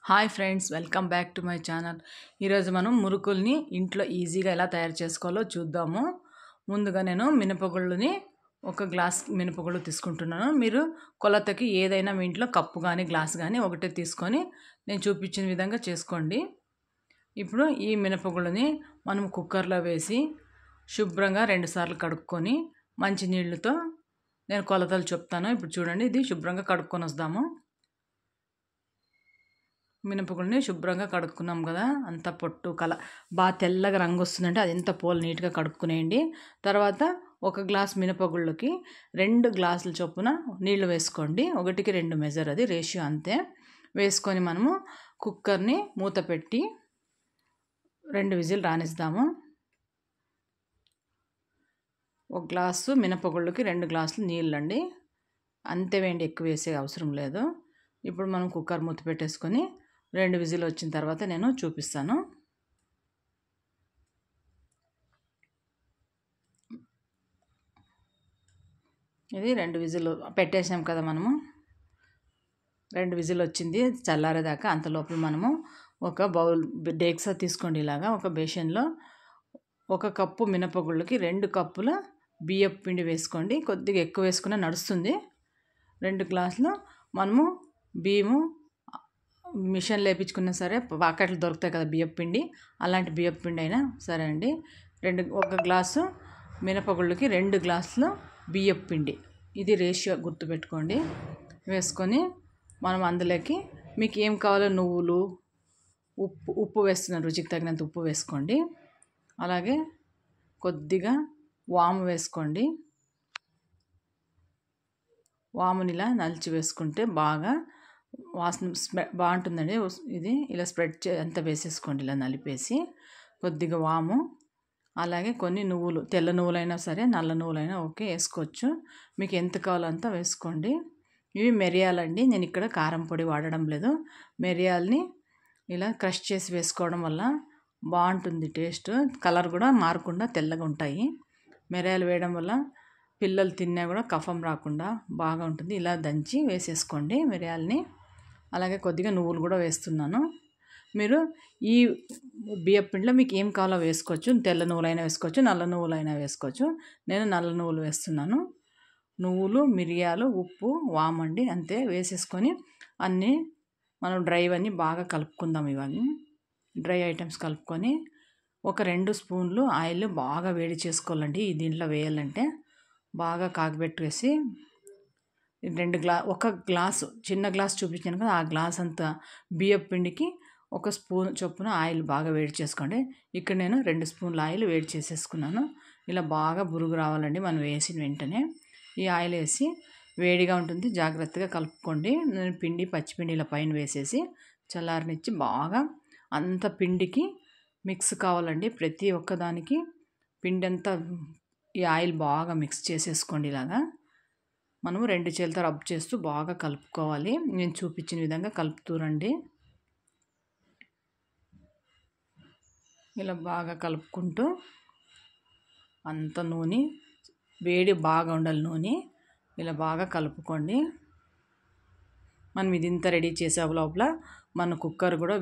Hi friends, welcome back to my channel. ఈరోజు మనం మురుకుల్ని ఇంట్లో ఈజీగా ఎలా తయారు చేసుకోవాలో చూద్దాము. ముందుగా నేను మినపగుళ్ళని ఒక గ్లాస్ మినపగుళ్ళు తీసుకుంటున్నాను. మీరు కొలతకి ఏదైనా మీ ఇంట్లో కప్పు కానీ గ్లాస్ కానీ ఒకటే తీసుకొని నేను చూపించిన విధంగా చేసుకోండి. ఇప్పుడు ఈ మినపగుళ్ళని మనం కుక్కర్లో వేసి శుభ్రంగా 2 సార్లు కడుక్కొని మంచి నీళ్ళతో నేను కొలతలు చెప్తాను. ఇప్పుడు చూడండి, ఇది శుభ్రంగా కడుక్కొని వద్దాము. మినపగుళ్ళని శుభ్రంగా కడుక్కున్నాం కదా, అంత పొట్టు బాగా తెల్లగా రంగు వస్తుందంటే అది ఎంత పోలు నీట్గా కడుక్కునేయండి. తర్వాత ఒక గ్లాస్ మినపగుళ్ళకి 2 గ్లాసుల చొప్పున నీళ్లు వేసుకోండి. 1:2 మెజర్, అది రేషియో అంతే. వేసుకొని మనము కుక్కర్ని మూత పెట్టి 2 విజిల్ రానిస్తాము. 1 గ్లాసు మినపగుళ్ళకి 2 గ్లాసులు నీళ్ళండి, అంతే వేయండి, ఎక్కువ వేసే అవసరం లేదు. ఇప్పుడు మనం కుక్కర్ మూత పెట్టేసుకొని 2 విజిల్ వచ్చిన తర్వాత నేను చూపిస్తాను. ఇది 2 విజిల్ పెట్టేసాం కదా మనము. 2 విజిల్ వచ్చింది, చల్లారేదాకా. అంత లోపల మనము ఒక బౌల్ డేక్సా తీసుకోండి. ఇలాగా ఒక బేషన్లో 1 కప్పు మినపగుళ్ళకి 2 కప్పుల బియ్యపు పిండి వేసుకోండి. కొద్దిగా ఎక్కువ వేసుకున్నా నడుస్తుంది. 2 గ్లాసులు మనము బియ్యము మిషన్లో వేయించుకున్నా సరే, పాకెట్లు దొరుకుతాయి కదా బియ్యపు పిండి, అలాంటి బియ్యపు పిండి అయినా సరే అండి. 1 గ్లాసు మినపగుళ్ళకి 2 గ్లాసులు బియ్యపు పిండి, ఇది రేషియో గుర్తుపెట్టుకోండి. వేసుకొని మనం అందులోకి మీకు ఏం కావాలో నువ్వులు, ఉప్పు వేస్తున్నాను, రుచికి తగినంత ఉప్పు వేసుకోండి. అలాగే కొద్దిగా వాము వేసుకోండి. వాముని ఇలా నలిచి వేసుకుంటే బాగా వాసన బాగుంటుందండి. ఇది ఇలా స్ప్రెడ్ అంతా వేసేసుకోండి, ఇలా నలిపేసి. కొద్దిగా వాము, అలాగే కొన్ని నువ్వులు, తెల్ల నువ్వులైనా సరే నల్ల నువ్వులైనా ఓకే, వేసుకోవచ్చు. మీకు ఎంత కావాలో అంత వేసుకోండి. ఇవి మిరియాలండి, నేను ఇక్కడ కారం పొడి వాడడం లేదు. మిరియాలని ఇలా క్రష్ చేసి వేసుకోవడం వల్ల బాగుంటుంది టేస్ట్, కలర్ కూడా మారకుండా తెల్లగా ఉంటాయి. మిరియాలు వేయడం వల్ల పిల్లలు తిన్నా కూడా కఫం రాకుండా బాగా ఉంటుంది. ఇలా దంచి వేసేసుకోండి మిరియాలని. అలాగే కొద్దిగా నువ్వులు కూడా వేస్తున్నాను. మీరు ఈ బియ్యపు పిండిలో మీకు ఏం కావాలో వేసుకోవచ్చు. తెల్ల నువ్వులైనా వేసుకోవచ్చు, నల్ల నువ్వులైనా వేసుకోవచ్చు. నేను నల్ల నువ్వులు వేస్తున్నాను. నువ్వులు, మిరియాలు, ఉప్పు, వామండి, అంతే వేసేసుకొని అన్నీ మనం డ్రై అన్నీ బాగా కలుపుకుందాం. ఇవన్నీ డ్రై ఐటమ్స్ కలుపుకొని 2 స్పూన్లు ఆయిల్ బాగా వేడి చేసుకోవాలండి. దీంట్లో వేయాలంటే బాగా కాగబెట్టేసి 1 గ్లాసు, చిన్న గ్లాస్ చూపించాను కదా, ఆ గ్లాస్ అంతా బియ్యపు పిండికి 1 స్పూన్ చొప్పున ఆయిల్ బాగా వేడి చేసుకోండి. ఇక్కడ నేను 2 స్పూన్ల ఆయిల్ వేడి చేసేసుకున్నాను. ఇలా బాగా బురుగు రావాలండి మనం వేసిన వెంటనే. ఈ ఆయిల్ వేసి వేడిగా ఉంటుంది, జాగ్రత్తగా కలుపుకోండి. నేను పచ్చిపిండి ఇలా పైన వేసేసి చల్లారనిచ్చి బాగా అంత పిండికి మిక్స్ కావాలండి. ప్రతి ఒక్కదానికి పిండి అంతా ఈ ఆయిల్ బాగా మిక్స్ చేసేసుకోండి. ఇలాగా మనము 2 చేతులతో రబ్ చేస్తూ బాగా కలుపుకోవాలి. నేను చూపించిన విధంగా కలుపుతూ రండి. ఇలా బాగా కలుపుకుంటూ అంత నూనె వేడి బాగా ఉండాలి, నూనె ఇలా బాగా కలుపుకోండి. మనం ఇదింతా రెడీ చేసే లోపల మన కుక్కర్ కూడా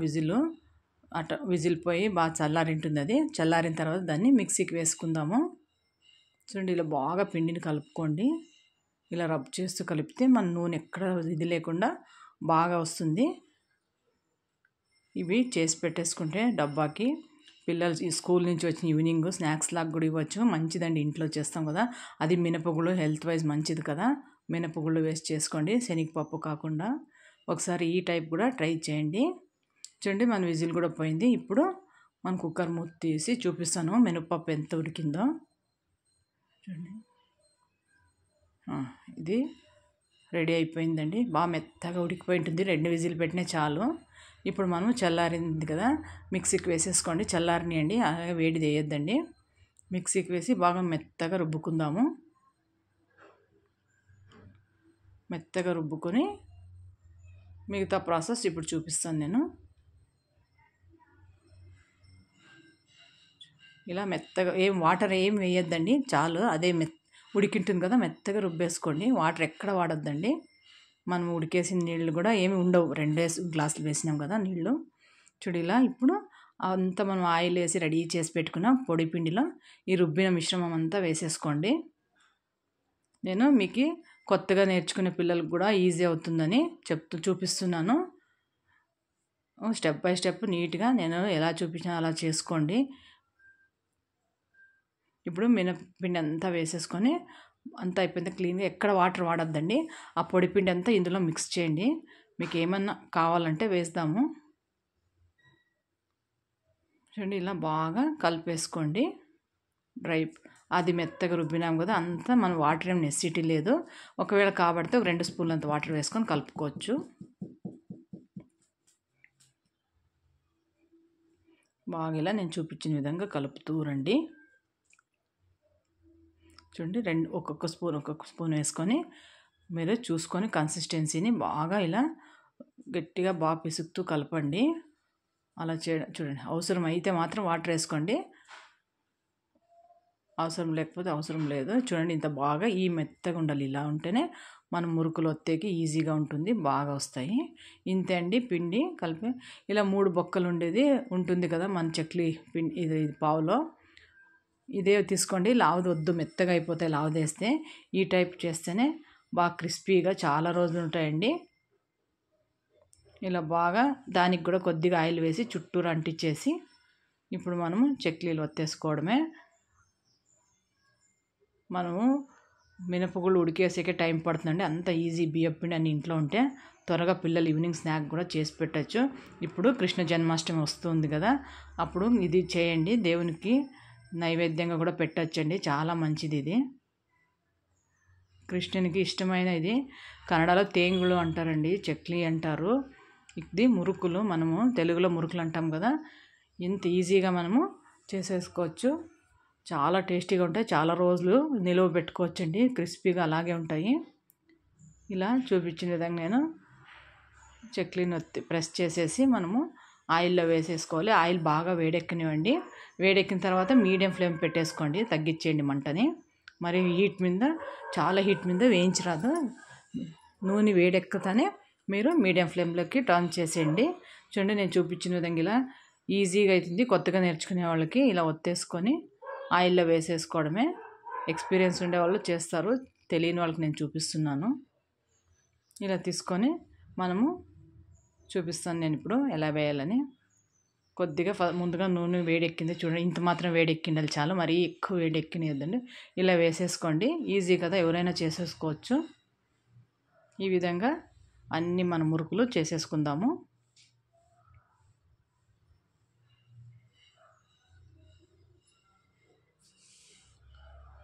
విజిల్ పోయి బాగా చల్లారింటుంది. అది చల్లారిన తర్వాత దాన్ని మిక్సీకి వేసుకుందాము. చూడండి, ఇలా బాగా పిండిని కలుపుకోండి. ఇలా రబ్ చేస్తూ కలిపితే మన నూనె ఎక్కడ ఇది లేకుండా బాగా వస్తుంది. ఇవి చేసి పెట్టేసుకుంటే డబ్బాకి పిల్లలు ఈ స్కూల్ నుంచి వచ్చిన ఈవినింగ్ స్నాక్స్ లాగా కూడా ఇవ్వచ్చు. మంచిదండి, ఇంట్లో చేస్తాం కదా. అది మినపగుళ్ళు హెల్త్ వైజ్ మంచిది కదా, మినపగుళ్ళు వేస్ట్ చేసుకోండి, శనగపప్పు కాకుండా. ఒకసారి ఈ టైప్ కూడా ట్రై చేయండి. చూడండి, మన విజిల్ కూడా పోయింది. ఇప్పుడు మన కుక్కర్ మూత తీసి చూపిస్తాను మినపప్పు ఎంత ఉడికిందో. చూడండి, ఇది రెడీ అయిపోయిందండి. బాగా మెత్తగా ఉడికిపోయి ఉంటుంది. 2 విజిల్ పెట్టినా చాలు. ఇప్పుడు మనం చల్లారింది కదా, మిక్సీకి వేసేసుకోండి. చల్లారనియండి, అలాగే వేడి చేయొద్దండి. మిక్సీకి వేసి బాగా మెత్తగా రుబ్బుకుందాము. మెత్తగా రుబ్బుకొని మిగతా ప్రాసెస్ ఇప్పుడు చూపిస్తాను నేను. ఇలా మెత్తగా వాటర్ ఏం వేయొద్దండి, చాలు. అదే ఉడికింటుంది కదా, మెత్తగా రుబ్బేసుకోండి. వాటర్ ఎక్కడ వాడొద్దండి. మనం ఉడికేసిన నీళ్ళు కూడా ఏమి ఉండవు, 2 గ్లాసులు వేసినాం కదా నీళ్ళు. చూడు ఇలా ఇప్పుడు అంతా మనం ఆయిల్ వేసి రెడీ చేసి పెట్టుకున్న పొడి పిండిలో ఈ రుబ్బిన మిశ్రమం అంతా వేసేసుకోండి. నేను మీకు కొత్తగా నేర్చుకునే పిల్లలకు కూడా ఈజీ అవుతుందని చూపిస్తున్నాను. స్టెప్ బై స్టెప్ నీట్గా నేను ఎలా చూపించాను అలా చేసుకోండి. ఇప్పుడు మినపిండి అంతా వేసేసుకొని అంతా అయిపోయింది క్లీన్గా, ఎక్కడ వాటర్ వాడద్దండి. ఆ పొడి పిండి అంతా ఇందులో మిక్స్ చేయండి. మీకు ఏమన్నా కావాలంటే వేద్దాము. చూడండి ఇలా బాగా కలిపేసుకోండి. అది మెత్తగా రుబ్బినాం కదా, అంతా మనం వాటర్ ఏం నెసిటీ లేదు. ఒకవేళ కాబడితే 2 స్పూన్లు అంత వాటర్ వేసుకొని కలుపుకోవచ్చు. బాగా ఇలా నేను చూపించిన విధంగా కలుపుతూ రండి. చూడండి ఒక్కొక్క స్పూన్ వేసుకొని మీరు చూసుకొని కన్సిస్టెన్సీని బాగా ఇలా గట్టిగా బాగా పిసుకుతూ కలపండి. అలా చూడండి, అవసరం అయితే మాత్రం వాటర్ వేసుకోండి, అవసరం లేకపోతే అవసరం లేదు. చూడండి ఇంత బాగా ఈ మెత్తగా ఉండాలి. ఇలా ఉంటేనే మనం మురుకులు ఒత్తేకి ఈజీగా ఉంటుంది, బాగా వస్తాయి. ఇంతే అండి పిండి కలిపి. ఇలా 3 బొక్కలు ఉండేది ఉంటుంది కదా మన చక్లీ పిండి, ఇది పావులో ఇదే తీసుకోండి. లావుది వద్దు, మెత్తగా అయిపోతాయి లావుదేస్తే. ఈ టైప్ చేస్తేనే బాగా క్రిస్పీగా చాలా రోజులు ఉంటాయండి. ఇలా బాగా దానికి కూడా కొద్దిగా ఆయిల్ వేసి చుట్టూరు అంటించేసి ఇప్పుడు మనము చక్లీలు ఒత్తేసుకోవడమే. మనము మినపగుళ్ళు ఉడికేసేకే టైం పడుతుందండి, అంత ఈజీ. బియ్యం పిండి అన్ని ఇంట్లో ఉంటే త్వరగా పిల్లలు ఈవినింగ్ స్నాక్ కూడా చేసి పెట్టచ్చు. ఇప్పుడు కృష్ణ జన్మాష్టమి వస్తుంది కదా, అప్పుడు ఇది చేయండి, దేవునికి నైవేద్యంగా కూడా పెట్టచ్చండి, చాలా మంచిది ఇది. కృష్ణునికి ఇష్టమైన ఇది. కన్నడలో తేంగులు అంటారండి, చక్లీ అంటారు. ఇది మురుకులు, మనము తెలుగులో మురుకులు అంటాం కదా. ఇంత ఈజీగా మనము చేసేసుకోవచ్చు. చాలా టేస్టీగా ఉంటాయి, చాలా రోజులు నిలువ పెట్టుకోవచ్చండి, క్రిస్పీగా అలాగే ఉంటాయి. ఇలా చూపించిన విధంగా నేను చక్లీని ప్రెస్ చేసేసి మనము ఆయిల్లో వేసేసుకోవాలి. ఆయిల్ బాగా వేడెక్కనివ్వండి. వేడెక్కిన తర్వాత మీడియం ఫ్లేమ్ పెట్టేసుకోండి, తగ్గించేయండి మంటని. మరి చాలా హీట్ మీద వేయించరాదు. నూనె వేడెక్కుతానే మీరు మీడియం ఫ్లేమ్లోకి టర్న్ చేసేయండి. చూడండి నేను చూపించిన విధంగా ఇలా ఈజీగా అవుతుంది. కొత్తగా నేర్చుకునే వాళ్ళకి ఇలా ఒత్తేసుకొని ఆయిల్లో వేసేసుకోవడమే. ఎక్స్పీరియన్స్ ఉండే వాళ్ళు చేస్తారు, తెలియని వాళ్ళకి నేను చూపిస్తున్నాను. ఇలా తీసుకొని మనము చూపిస్తాను నేను ఇప్పుడు ఎలా వేయాలని. కొద్దిగా ముందుగా నూనె వేడెక్కింది చూడండి, ఇంత మాత్రం వేడెక్కిండాలి చాలు, మరీ ఎక్కువ వేడెక్కినదండి. ఇలా వేసేసుకోండి, ఈజీ కదా, ఎవరైనా చేసేసుకోవచ్చు. ఈ విధంగా అన్ని మన మురుకులు చేసేసుకుందాము.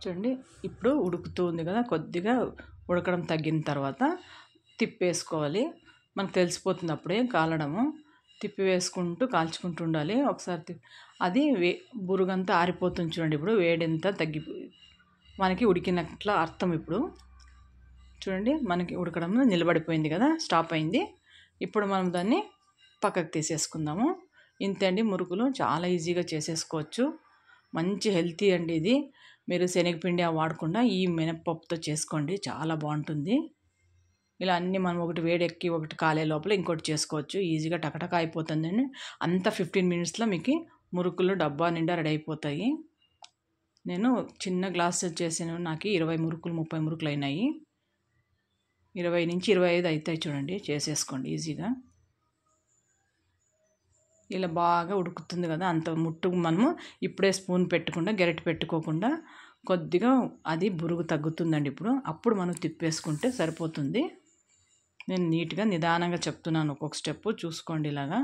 చూడండి ఇప్పుడు ఉడుకుతూ ఉంది కదా, కొద్దిగా ఉడకడం తగ్గిన తర్వాత తిప్పేసుకోవాలి. మనకు తెలిసిపోతుంది అప్పుడే కాలడము. తిప్పి వేసుకుంటూ కాల్చుకుంటూ ఉండాలి. ఒకసారి అది బురుగంతా ఆరిపోతుంది చూడండి. ఇప్పుడు వేడంతా మనకి ఉడికినట్ల అర్థం. ఇప్పుడు చూడండి మనకి ఉడకడం నిలబడిపోయింది కదా, స్టాప్ అయింది. ఇప్పుడు మనం దాన్ని పక్కకు తీసేసుకుందాము. ఇంతే అండి, మురుకులు చాలా ఈజీగా చేసేసుకోవచ్చు. మంచి హెల్తీ అండి ఇది. మీరు శనగపిండి వాడకుండా ఈ మినపప్పుతో చేసుకోండి, చాలా బాగుంటుంది. ఇలా అన్నీ మనం ఒకటి వేడెక్కి ఒకటి కాలే లోపల ఇంకోటి చేసుకోవచ్చు, ఈజీగా టకటక అయిపోతుందండి. అంతా 15 మినిట్స్లో మీకు మురుకులు డబ్బా నిండా రెడీ అయిపోతాయి. నేను చిన్న గ్లాస్ చేసాను, నాకు 20 మురుకులు 30 మురుకులు అయినాయి. 20 నుంచి 25 అవుతాయి చూడండి, చేసేసుకోండి ఈజీగా. ఇలా బాగా ఉడుకుతుంది కదా, అంత మనము ఇప్పుడే స్పూన్ పెట్టకుండా గెరటి పెట్టుకోకుండా కొద్దిగా అది బురుగు తగ్గుతుందండి. అప్పుడు మనం తిప్పేసుకుంటే సరిపోతుంది. నేను నీట్గా నిదానంగా చెప్తున్నాను, ఒక్కొక్క స్టెప్ చూసుకోండి ఇలాగా.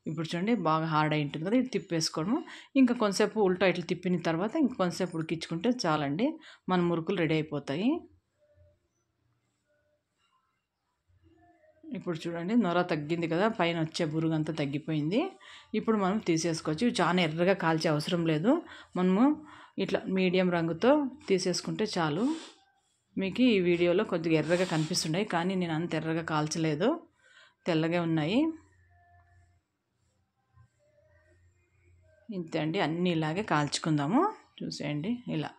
ఇప్పుడు చూడండి బాగా హార్డ్ అయి ఉంటుంది కదా, ఇది తిప్పేసుకోవడము. ఇంకా కొంతసేపు ఉల్టా ఇట్లా తిప్పిన తర్వాత ఇంకొంతసేపు ఉడికించుకుంటే చాలండి, మన మురుకులు రెడీ అయిపోతాయి. ఇప్పుడు చూడండి నొర తగ్గింది కదా, పైన వచ్చే బురుగు అంతా తగ్గిపోయింది. ఇప్పుడు మనం తీసేసుకోవచ్చు. చాలా ఎర్రగా కాల్చే అవసరం లేదు, మనము ఇట్లా మీడియం రంగుతో తీసేసుకుంటే చాలు. మీకు ఈ వీడియోలో కొద్దిగా ఎర్రగా కనిపిస్తున్నాయి, కానీ నేను అంత ఎర్రగా కాల్చలేదు, తెల్లగా ఉన్నాయి. ఇంతే అండి, అన్నీ ఇలాగే కాల్చుకుందాము. చూసేయండి, ఇలా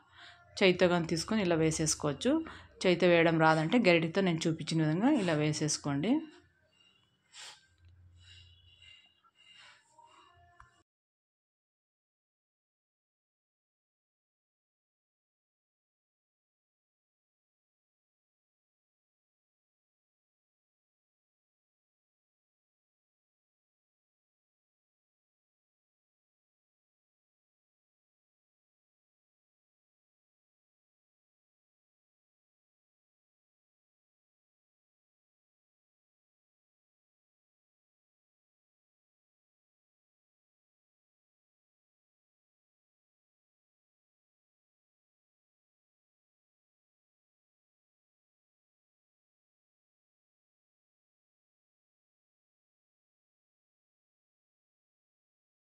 చేతితో కానీ తీసుకొని ఇలా వేసేసుకోవచ్చు. చేతితో వేయడం రాదంటే గరిటెతో నేను చూపించిన విధంగా ఇలా వేసేసుకోండి.